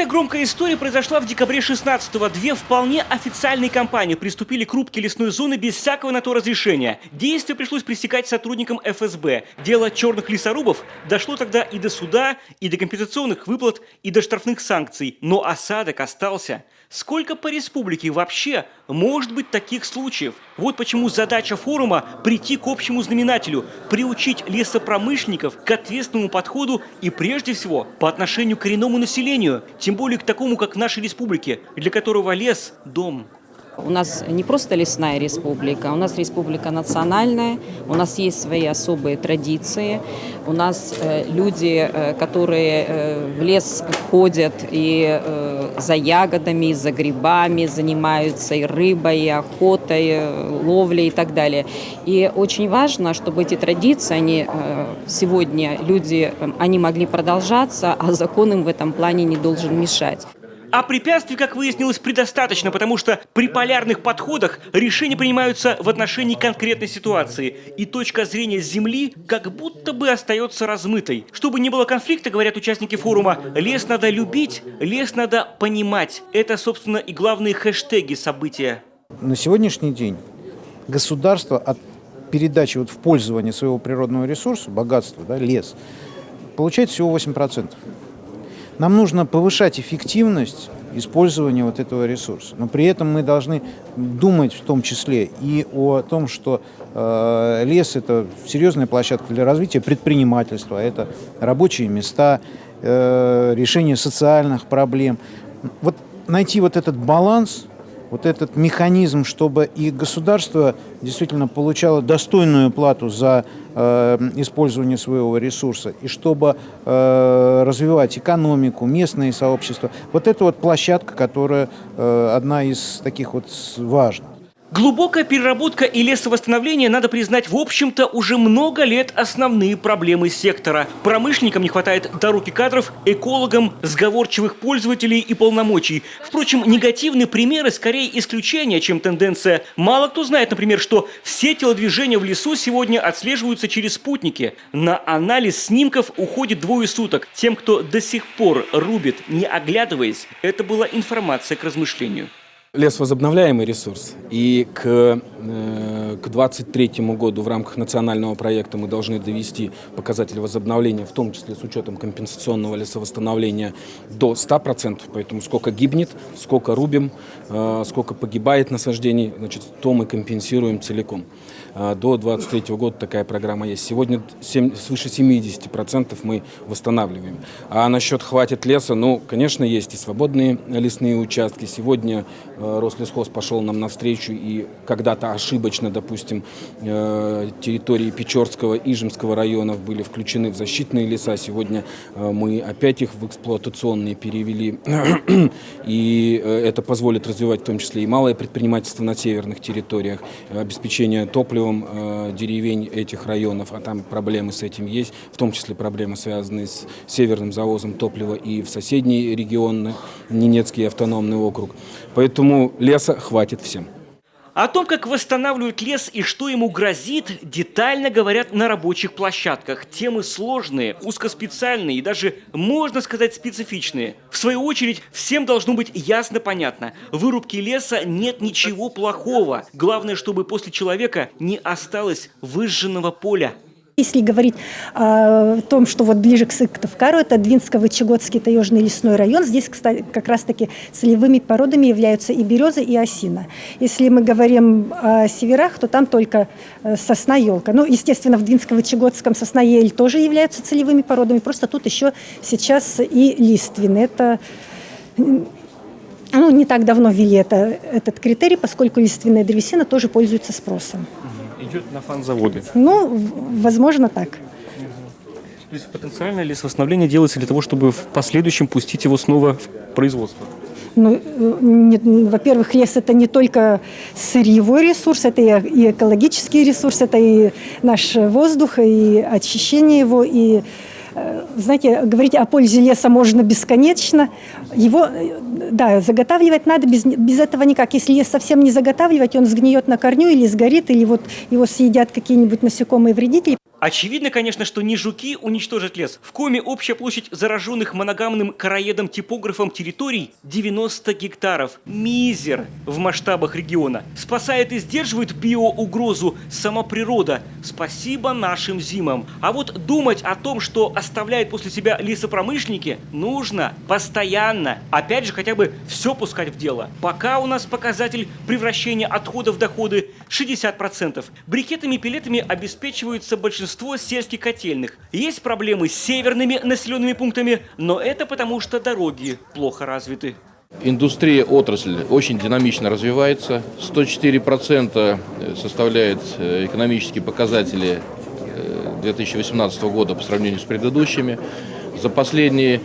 Эта громкая история произошла в декабре 16-го. Две вполне официальные компании приступили к рубке лесной зоны без всякого на то разрешения. Действие пришлось пресекать сотрудникам ФСБ. Дело черных лесорубов дошло тогда и до суда, и до компенсационных выплат, и до штрафных санкций. Но осадок остался. Сколько по республике вообще может быть таких случаев? Вот почему задача форума – прийти к общему знаменателю, приучить лесопромышленников к ответственному подходу и прежде всего по отношению к коренному населению, тем более к такому, как в нашей республике, для которого лес – дом. У нас не просто лесная республика, у нас республика национальная, у нас есть свои особые традиции, у нас люди, которые в лес ходят и за ягодами, и за грибами занимаются, и рыбой, и охотой, ловлей и так далее. И очень важно, чтобы эти традиции, они сегодня люди, они могли продолжаться, а закон им в этом плане не должен мешать. А препятствий, как выяснилось, предостаточно, потому что при полярных подходах решения принимаются в отношении конкретной ситуации. И точка зрения Земли как будто бы остается размытой. Чтобы не было конфликта, говорят участники форума, лес надо любить, лес надо понимать. Это, собственно, и главные хэштеги события. На сегодняшний день государство от передачи в пользование своего природного ресурса, богатства, лес, получает всего 8%. Нам нужно повышать эффективность использования этого ресурса. Но при этом мы должны думать в том числе и о том, что лес – это серьезная площадка для развития предпринимательства, это рабочие места, решение социальных проблем. Вот найти этот баланс, этот механизм, чтобы и государство действительно получало достойную плату за использование своего ресурса, и чтобы развивать экономику, местные сообщества. Это площадка, которая одна из таких важных. Глубокая переработка и лесовосстановление, надо признать, в общем-то, уже много лет основные проблемы сектора. Промышленникам не хватает дорог и кадров, экологам сговорчивых пользователей и полномочий. Впрочем, негативные примеры скорее исключение, чем тенденция. Мало кто знает, например, что все телодвижения в лесу сегодня отслеживаются через спутники. На анализ снимков уходит 2 суток. Тем, кто до сих пор рубит, не оглядываясь, это была информация к размышлению. Лес – возобновляемый ресурс, и к 2023 году в рамках национального проекта мы должны довести показатель возобновления, в том числе с учетом компенсационного лесовосстановления, до 100%. Поэтому сколько гибнет, сколько рубим, сколько погибает насаждений, то мы компенсируем целиком. До 2023 года такая программа есть. Сегодня свыше 70% мы восстанавливаем. А насчет хватит леса, конечно, есть и свободные лесные участки. Сегодня Рослесхоз пошел нам навстречу, и когда-то ошибочно, допустим, территории Печорского и Ижемского районов были включены в защитные леса. Сегодня мы опять их в эксплуатационные перевели, и это позволит развивать в том числе и малое предпринимательство на северных территориях, обеспечение топливом деревень этих районов, а там проблемы с этим есть, в том числе проблемы, связанные с северным завозом топлива и в соседний регион, Ненецкий автономный округ. Поэтому леса хватит всем. О том, как восстанавливают лес и что ему грозит, детально говорят на рабочих площадках. Темы сложные, узкоспециальные и даже, можно сказать, специфичные. В свою очередь, всем должно быть ясно понятно. В вырубке леса нет ничего плохого. Главное, чтобы после человека не осталось выжженного поля. Если говорить о том, что ближе к Сыктывкару, это Двинско-Вычегодский таежный лесной район. Здесь, кстати, как раз-таки целевыми породами являются и береза, и осина. Если мы говорим о северах, то там только сосна, елка. Естественно, в Двинско-Вычегодском сосна и ель тоже являются целевыми породами, просто тут еще сейчас и лиственны. Это не так давно ввели этот критерий, поскольку лиственная древесина тоже пользуется спросом. Идет на фанзаводы. Возможно, так. То есть потенциальное лесовосстановление делается для того, чтобы в последующем пустить его снова в производство? Во-первых, лес – это не только сырьевой ресурс, это и экологический ресурс, это и наш воздух, и очищение его, и, знаете, говорить о пользе леса можно бесконечно. Его Да, заготавливать надо, без этого никак. Если лес совсем не заготавливать, он сгниет на корню или сгорит, или вот его съедят какие-нибудь насекомые вредители. Очевидно, конечно, что не жуки уничтожат лес. В Коми общая площадь зараженных моногамным короедом-типографом территорий 90 гектаров. Мизер в масштабах региона. Спасает и сдерживает биоугрозу сама природа. Спасибо нашим зимам. А вот думать о том, что оставляют после себя лесопромышленники, нужно постоянно. Опять же, хотя бы все пускать в дело. Пока у нас показатель превращения отходов в доходы 60%. Брикетами и пеллетами обеспечиваются большинство сельских котельных. Есть проблемы с северными населенными пунктами, но это потому, что дороги плохо развиты. Индустрия, отрасль очень динамично развивается. 104% составляют экономические показатели 2018 года по сравнению с предыдущими. За последние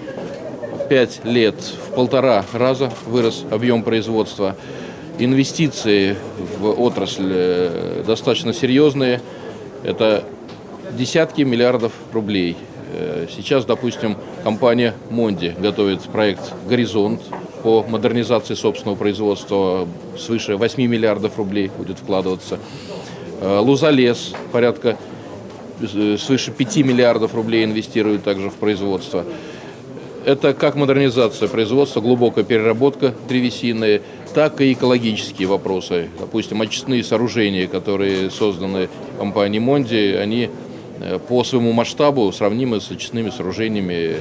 5 лет в 1,5 раза вырос объем производства. Инвестиции в отрасль достаточно серьезные. Это десятки миллиардов рублей. Сейчас, допустим, компания Монди готовит проект «Горизонт» по модернизации собственного производства. Свыше 8 миллиардов рублей будет вкладываться. Лузалес порядка свыше 5 миллиардов рублей инвестирует также в производство. Это как модернизация производства, глубокая переработка древесины, так и экологические вопросы. Допустим, очистные сооружения, которые созданы компанией Монди, они по своему масштабу сравнимы с очистными сооружениями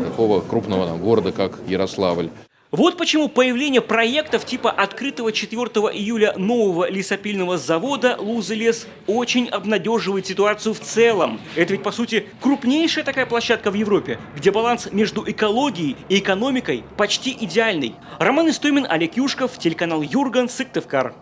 такого крупного города, как Ярославль. Вот почему появление проектов типа открытого 4 июля нового лесопильного завода «Лузалес» очень обнадеживает ситуацию в целом. Это ведь, по сути, крупнейшая такая площадка в Европе, где баланс между экологией и экономикой почти идеальный. Роман Истомин, Олег Юшков, телеканал Юрган, Сыктывкар.